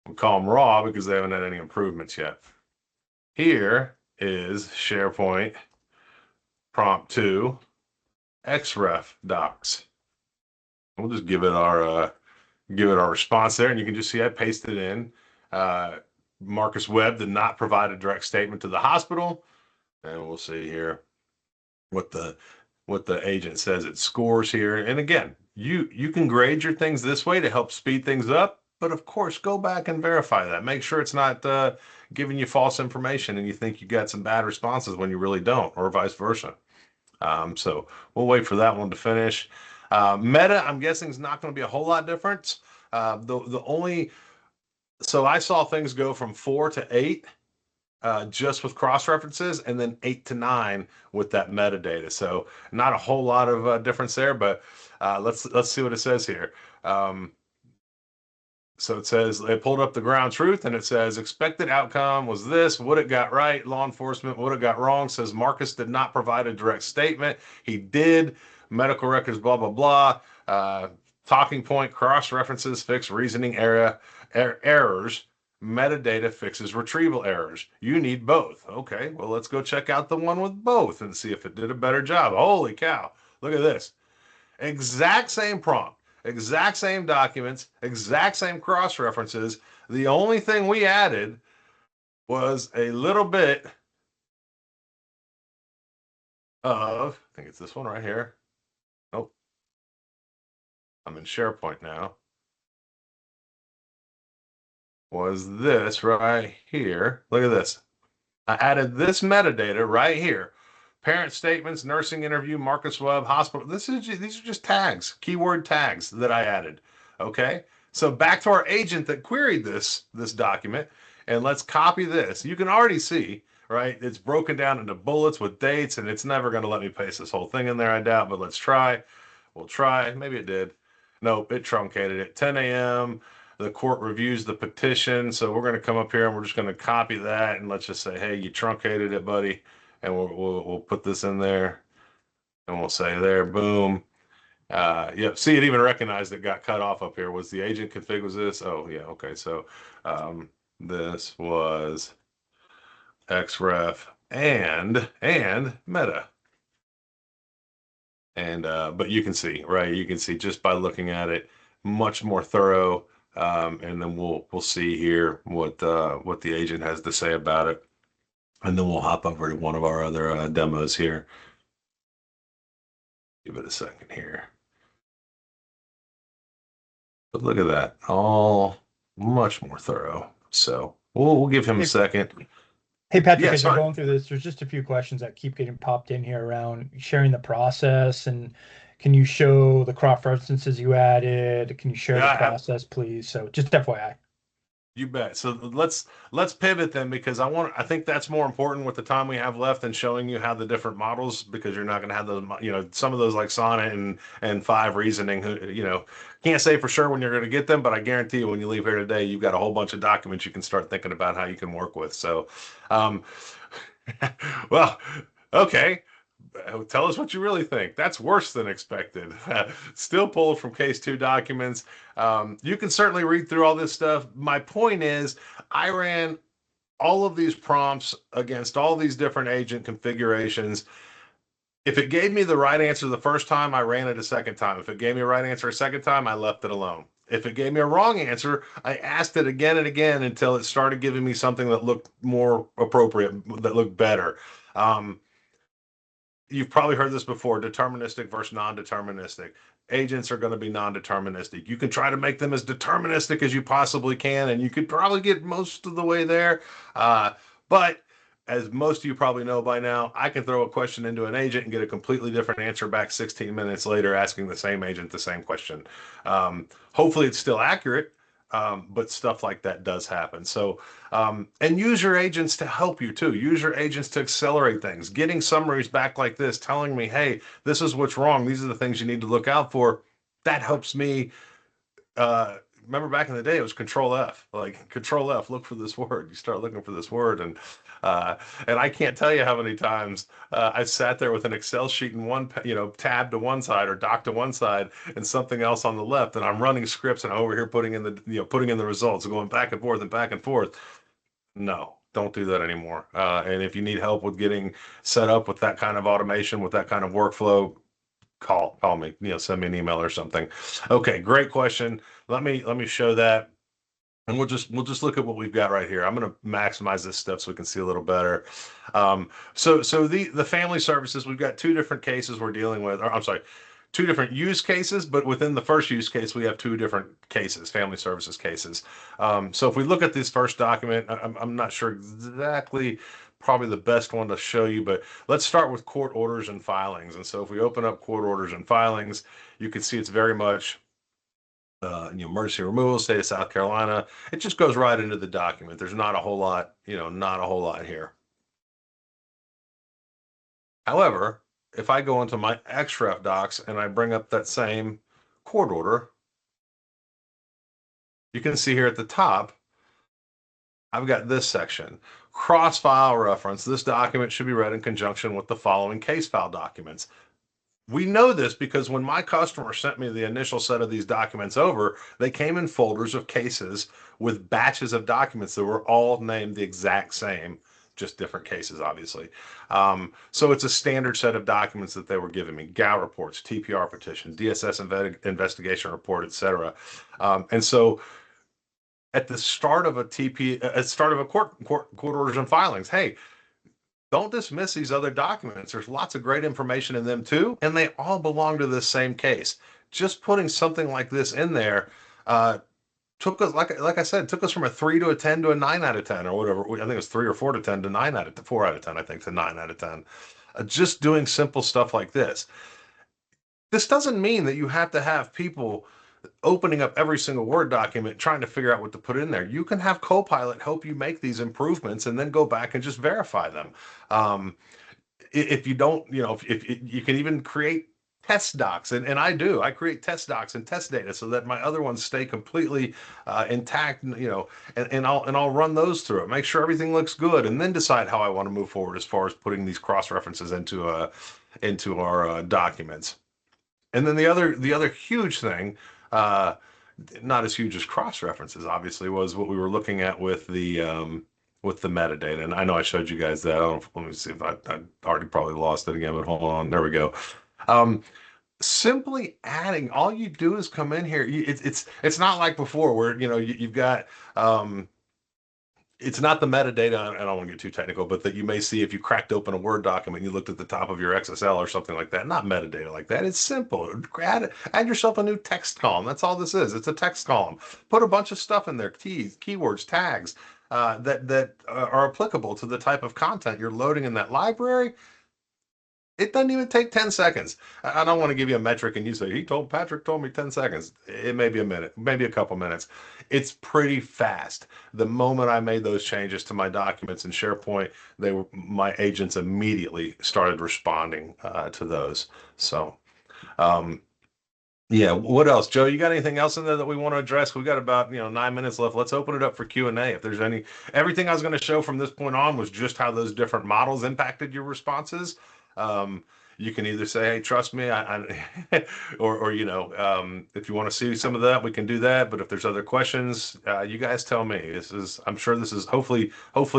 We call them raw because they haven't had any improvements yet. Here is SharePoint prompt 2 XREF docs. We'll just give it our response there, and you can just see I pasted in. Marcus Webb did not provide a direct statement to the hospital, and we'll see here what the agent says it scores here. And again, you can grade your things this way to help speed things up, but of course, go back and verify that. Make sure it's not giving you false information and you think you got some bad responses when you really don't, or vice versa. So we'll wait for that one to finish. Meta, I'm guessing, is not going to be a whole lot different. So I saw things go from 4 to 8. Just with cross references, and then 8 to 9 with that metadata. So not a whole lot of difference there, but let's see what it says here. So it says they pulled up the ground truth, and it says expected outcome was this. What it got right, law enforcement. What it got wrong says Marcus did not provide a direct statement. He did. Medical records, blah blah blah. Talking point, cross references, fix reasoning errors. Metadata fixes retrieval errors. You need both. Okay, well, let's go check out the one with both and see if it did a better job. Holy cow. Look at this. Exact same prompt, exact same documents, exact same cross references. The only thing we added was a little bit of, I think it's this one right here. Nope. I'm in SharePoint now. Was this right here. Look at this. I added this metadata right here. Parent statements, nursing interview, Marcus Webb, hospital. These are just tags, keyword tags that I added. Okay. So back to our agent that queried this document. and let's copy this. You can already see, right? It's broken down into bullets with dates, and it's never going to let me paste this whole thing in there, I doubt, but let's try. We'll try. Maybe it did. Nope, it truncated it. 10 a.m. The court reviews the petition. So we're going to come up here and we're just going to copy that. And let's just say, hey, you truncated it, buddy. And we'll put this in there. And we'll say there, boom. Yep. See, it even recognized it got cut off up here. Was the agent config was this? Oh, yeah. Okay. So this was xref and meta. And but you can see, right? You can see just by looking at it, much more thorough. And then we'll see here what the agent has to say about it. And then we'll hop over to one of our other demos here. Give it a second here. But look at that, all much more thorough. So we'll give him a second. Hey, Patrick, Yeah, as you're sorry. going through this, there's just a few questions that keep getting popped in here around sharing the process. And can you show the cross-references you added? Can you share Yeah, the process, please? So just FYI. You bet. So let's pivot then, because I think that's more important with the time we have left than showing you how the different models, because you're not going to have those, some of those like Sonnet and Five Reasoning, who, can't say for sure when you're going to get them, but I guarantee you when you leave here today, you've got a whole bunch of documents you can start thinking about how you can work with. So, well, okay. Tell us what you really think. That's worse than expected. Still pulled from case 2 documents. You can certainly read through all this stuff. My point is, I ran all of these prompts against all these different agent configurations. If it gave me the right answer the first time, I ran it a second time. If it gave me a right answer a second time, I left it alone. If it gave me a wrong answer, I asked it again and again until it started giving me something that looked more appropriate, that looked better. You've probably heard this before, deterministic versus non-deterministic. Agents are going to be non-deterministic. You can try to make them as deterministic as you possibly can, and you could probably get most of the way there. But as most of you probably know by now, I can throw a question into an agent and get a completely different answer back 16 minutes later, asking the same agent the same question. Hopefully it's still accurate, but stuff like that does happen. So, and use your agents to help you too. Use your agents to accelerate things. Getting summaries back like this, telling me, hey, this is what's wrong. These are the things you need to look out for. That helps me. Remember back in the day, it was Control F. Like Control F, look for this word. You start looking for this word, and I can't tell you how many times I sat there with an Excel sheet in one, tab to one side or doc to one side, and something else on the left, and I'm running scripts and I'm over here putting in the results, going back and forth and back and forth. No, don't do that anymore. And if you need help with getting set up with that kind of automation, with that kind of workflow, call me, send me an email or something. Okay, great question. Let me show that. And we'll just look at what we've got right here. I'm going to maximize this stuff so we can see a little better. So the family services, we've got 2 different cases we're dealing with, or I'm sorry, 2 different use cases, but within the first use case, we have 2 different cases, family services cases. So if we look at this first document, I'm not sure exactly probably the best one to show you, but let's start with court orders and filings. And so if we open up court orders and filings, you can see it's very much emergency removal, state of South Carolina. It just goes right into the document. There's not a whole lot, not a whole lot here. However, if I go into my XREF docs and I bring up that same court order, you can see here at the top, I've got this section. Cross-file reference. This document should be read in conjunction with the following case file documents. We know this because when my customer sent me the initial set of these documents over, they came in folders of cases with batches of documents that were all named the exact same, just different cases, obviously. So it's a standard set of documents that they were giving me: GAL reports, TPR petitions, DSS investigation report, etc. And so at the start of a court orders and filings, hey, don't dismiss these other documents. There's lots of great information in them too, and they all belong to this same case. Just putting something like this in there took us, like I said, took us from a 3 to a 10 to a 9 out of 10 or whatever. I think it was 3 or 4 to 10 to 9 out of 4 out of 10, I think, to 9 out of 10. Just doing simple stuff like this. This doesn't mean that you have to have people opening up every single Word document, trying to figure out what to put in there. You can have Copilot help you make these improvements and then go back and just verify them. If you don't, if you can even create test docs, and I create test docs and test data so that my other ones stay completely intact, and I'll run those through it, make sure everything looks good, and then decide how I want to move forward as far as putting these cross references into our documents. And then the other huge thing, not as huge as cross references, obviously, was what we were looking at with the metadata. And I know I showed you guys that. I don't know let me see if I already probably lost it again, but hold on. There we go. Simply adding, all you do is come in here. It's not like before where, you've got, it's not the metadata. I don't want to get too technical, but that you may see if you cracked open a Word document, and you looked at the top of your XSL or something like that. Not metadata like that. It's simple. Add yourself a new text column. That's all this is. It's a text column. Put a bunch of stuff in there, keys, keywords, tags, that are applicable to the type of content you're loading in that library. It doesn't even take 10 seconds. I don't want to give you a metric and you say, Patrick told me 10 seconds. It may be a minute, maybe a couple minutes. It's pretty fast. The moment I made those changes to my documents in SharePoint, my agents immediately started responding to those. So, yeah. What else, Joe? You got anything else in there that we want to address? We've got about 9 minutes left. Let's open it up for Q&A. If there's everything I was going to show from this point on was just how those different models impacted your responses. You can either say, "Hey, trust me," or if you want to see some of that, we can do that. But if there's other questions, you guys tell me. I'm sure this is hopefully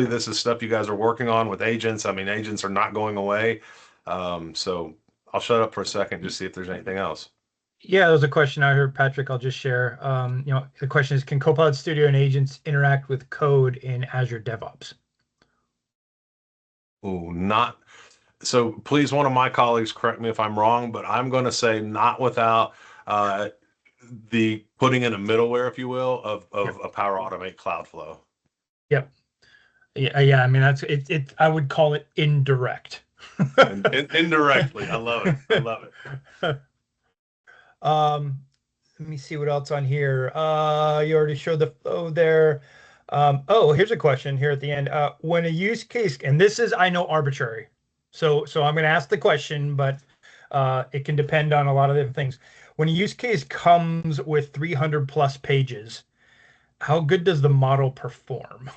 this is stuff you guys are working on with agents. I mean, agents are not going away. So I'll shut up for a second, just see if there's anything else. Yeah, there's a question I heard, Patrick. I'll just share. The question is, can Copilot Studio and agents interact with code in Azure DevOps? Oh, not. So please, one of my colleagues, correct me if I'm wrong, but I'm going to say not without the putting in a middleware, if you will, of a Power Automate Cloudflow. Yep. Yeah. I mean, that's it. I would call it indirect. Indirectly. I love it. I love it. Let me see what else on here. You already showed the flow there. Here's a question here at the end. When a use case, and this is, I know, arbitrary. So I'm going to ask the question, but it can depend on a lot of different things. When a use case comes with 300 plus pages, how good does the model perform?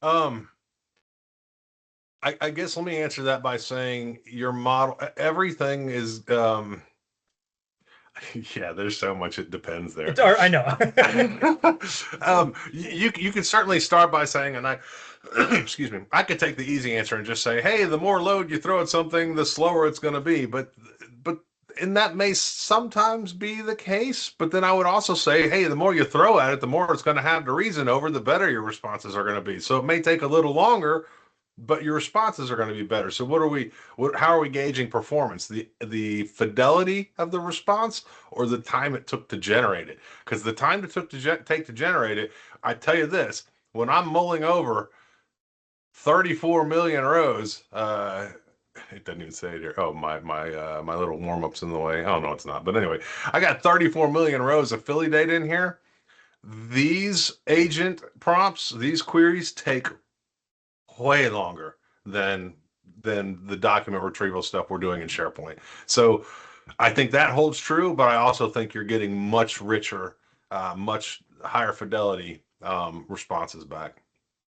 I guess let me answer that by saying your model, everything is, yeah, there's so much it depends there. I know. You could certainly start by saying, and excuse me, I could take the easy answer and just say, hey, the more load you throw at something, the slower it's going to be. And that may sometimes be the case, but then I would also say, hey, the more you throw at it, the more it's going to have to reason over, the better your responses are going to be. So it may take a little longer, but your responses are going to be better. So how are we gauging performance? The fidelity of the response or the time it took to generate it? Because the time it took to generate it, I tell you this, when I'm mulling over 34 million rows, it doesn't even say it here. Oh, my little warm-up's in the way. Oh, no, it's not. But anyway, I got 34 million rows of Philly data in here. These agent prompts, these queries take way longer than the document retrieval stuff we're doing in SharePoint. So I think that holds true, but I also think you're getting much richer, much higher fidelity responses back.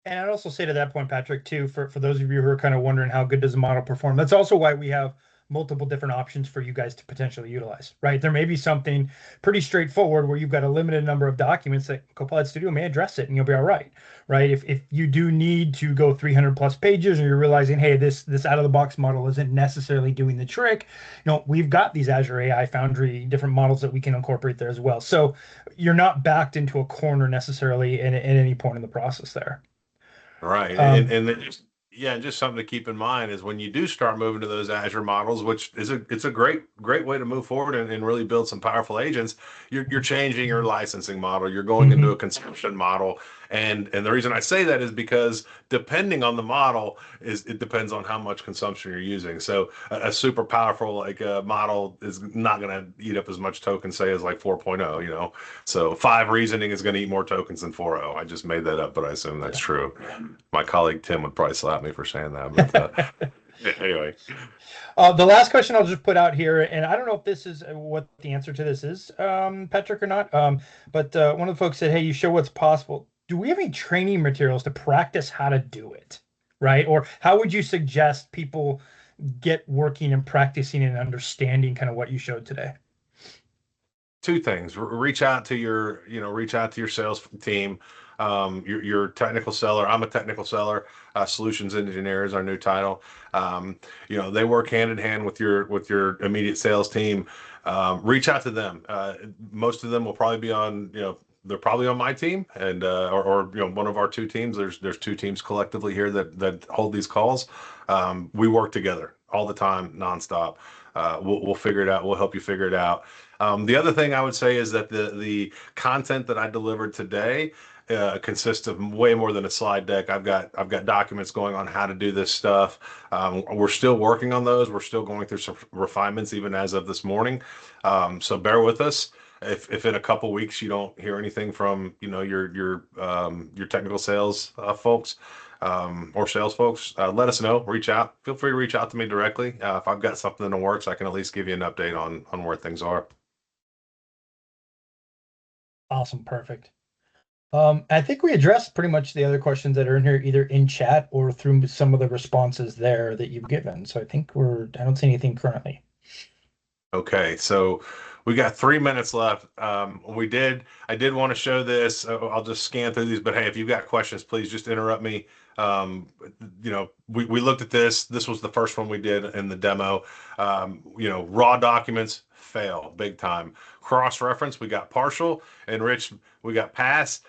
And I'd also say to that point, Patrick, too, for those of you who are kind of wondering how good does the model perform, that's also why we have multiple different options for you guys to potentially utilize, right? There may be something pretty straightforward where you've got a limited number of documents that Copilot Studio may address it and you'll be all right, right? If you do need to go 300 plus pages or you're realizing, hey, this out of the box model isn't necessarily doing the trick, we've got these Azure AI Foundry different models that we can incorporate there as well. So you're not backed into a corner necessarily at any point in the process there. Right. And Yeah, and just something to keep in mind is when you do start moving to those Azure models, which is it's a great way to move forward and really build some powerful agents. You're changing your licensing model. You're going into a consumption model, and the reason I say that is because depending on the model is it depends on how much consumption you're using. So a super powerful like model is not going to eat up as much token say as like 4.0. You know, so 5 reasoning is going to eat more tokens than 4.0. I just made that up, but I assume that's true. My colleague Tim would probably slap me for saying that, but anyway. The last question I'll just put out here, and I don't know if this is what the answer to this is, Patrick, or not. But one of the folks said, "Hey, you show what's possible. Do we have any training materials to practice how to do it, right? Or how would you suggest people get working and practicing and understanding kind of what you showed today?" 2 things. Reach out to your, reach out to your sales team. Your technical seller. I'm a technical seller. Solutions engineer is our new title. They work hand in hand with your immediate sales team. Reach out to them. Most of them will probably be on, they're probably on my team and or one of our 2 teams. There's 2 teams collectively here that hold these calls. We work together all the time, nonstop. We'll figure it out. We'll help you figure it out. The other thing I would say is that the content that I delivered today consists of way more than a slide deck. I've got documents going on how to do this stuff. We're still working on those. We're still going through some refinements even as of this morning. So bear with us. If in a couple weeks you don't hear anything from your technical sales folks or sales folks, let us know. Reach out. Feel free to reach out to me directly. If I've got something in the works, I can at least give you an update on where things are. Awesome, perfect. I think we addressed pretty much the other questions that are in here, either in chat or through some of the responses there that you've given. So I think I don't see anything currently. Okay, so we got 3 minutes left. I did want to show this. I'll just scan through these, but hey, if you've got questions, please just interrupt me. We looked at this. This was the first one we did in the demo. Raw documents fail big time. Cross-reference, we got partial. Enriched, we got pass.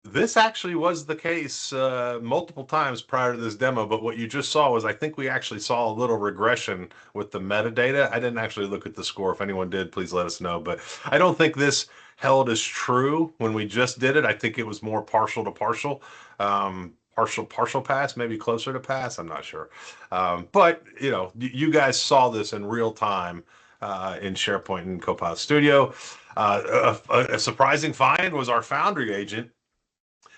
This actually was the case multiple times prior to this demo, but what you just saw was I think we actually saw a little regression with the metadata. I didn't actually look at the score. If anyone did, please let us know. But I don't think this held as true when we just did it. I think it was more partial to partial. Partial pass, maybe closer to pass. I'm not sure. But you guys saw this in real time in SharePoint and Copilot Studio. A surprising find was our Foundry agent.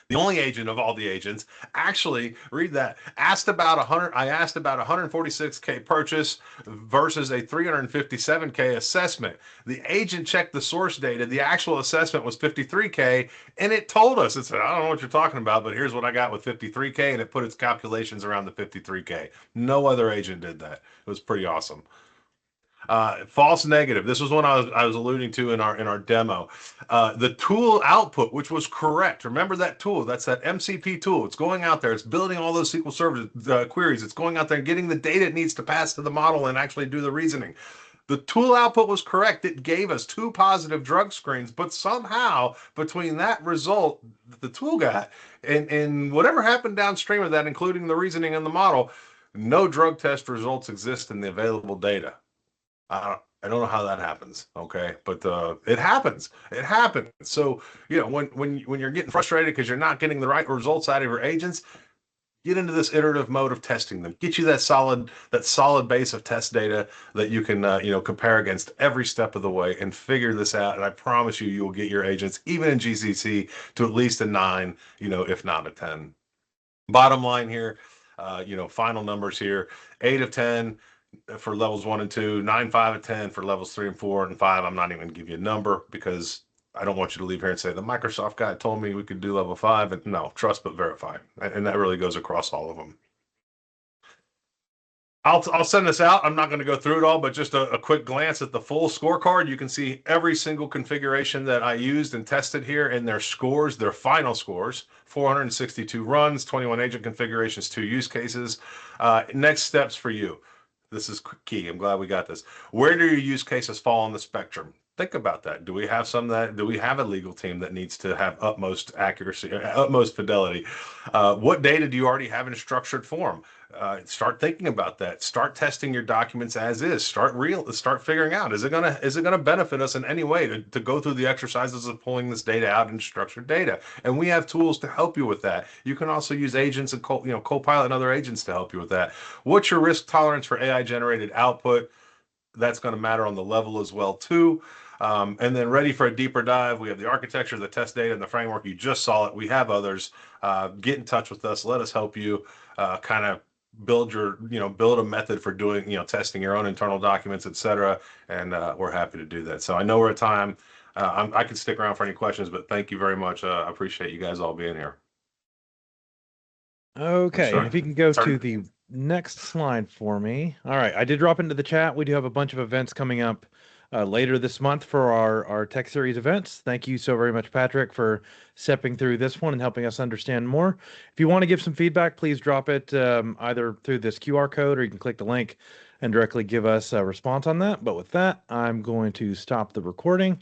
The only agent of all the agents actually, read that, asked about 100. I asked about 146K purchase versus a 357K assessment. The agent checked the source data. The actual assessment was 53K, and it told us, it said, I don't know what you're talking about, but here's what I got with 53K, and it put its calculations around the 53K. No other agent did that. It was pretty awesome. False negative. This was one I was alluding to in our demo. The tool output, which was correct. Remember that tool? That's that MCP tool. It's going out there. It's building all those SQL Server queries. It's going out there and getting the data it needs to pass to the model and actually do the reasoning. The tool output was correct. It gave us 2 positive drug screens, but somehow between that result that the tool got and whatever happened downstream of that, including the reasoning and the model, no drug test results exist in the available data. I don't know how that happens, okay, but it happens. It happens. So when you're getting frustrated because you're not getting the right results out of your agents, get into this iterative mode of testing them. Get you that solid base of test data that you can compare against every step of the way and figure this out. And I promise you will get your agents even in GCC to at least a 9, if not a 10. Bottom line here, final numbers here: 8 of 10. For levels 1 and 2, 9, 5, and 10 for levels 3 and 4 and 5. I'm not even going to give you a number because I don't want you to leave here and say the Microsoft guy told me we could do level 5. And no, trust but verify, and that really goes across all of them. I'll send this out. I'm not going to go through it all, but just a quick glance at the full scorecard. You can see every single configuration that I used and tested here and their scores, their final scores: 462 runs, 21 agent configurations, 2 use cases. Next steps for you. This is key. I'm glad we got this. Where do your use cases fall on the spectrum? Think about that. Do we have do we have a legal team that needs to have utmost accuracy, utmost fidelity? What data do you already have in a structured form? Start thinking about that. Start testing your documents as is. Start figuring out, is it gonna benefit us in any way to go through the exercises of pulling this data out in structured data? And we have tools to help you with that. You can also use agents and Copilot and other agents to help you with that. What's your risk tolerance for AI generated output? That's going to matter on the level as well too. And then ready for a deeper dive, we have the architecture, the test data, and the framework. You just saw it. We have others. Get in touch with us. Let us help you kind of build build a method for doing, testing your own internal documents, etc. And we're happy to do that. So I know we're at time. I can stick around for any questions, but thank you very much. I appreciate you guys all being here. Okay, and if you can go to Turn. the next slide for me. All right, I did drop into the chat. We do have a bunch of events coming up later this month for our Tech Series events. Thank you so very much, Patrick, for stepping through this one and helping us understand more. If you want to give some feedback, please drop it either through this QR code, or you can click the link and directly give us a response on that. But with that, I'm going to stop the recording.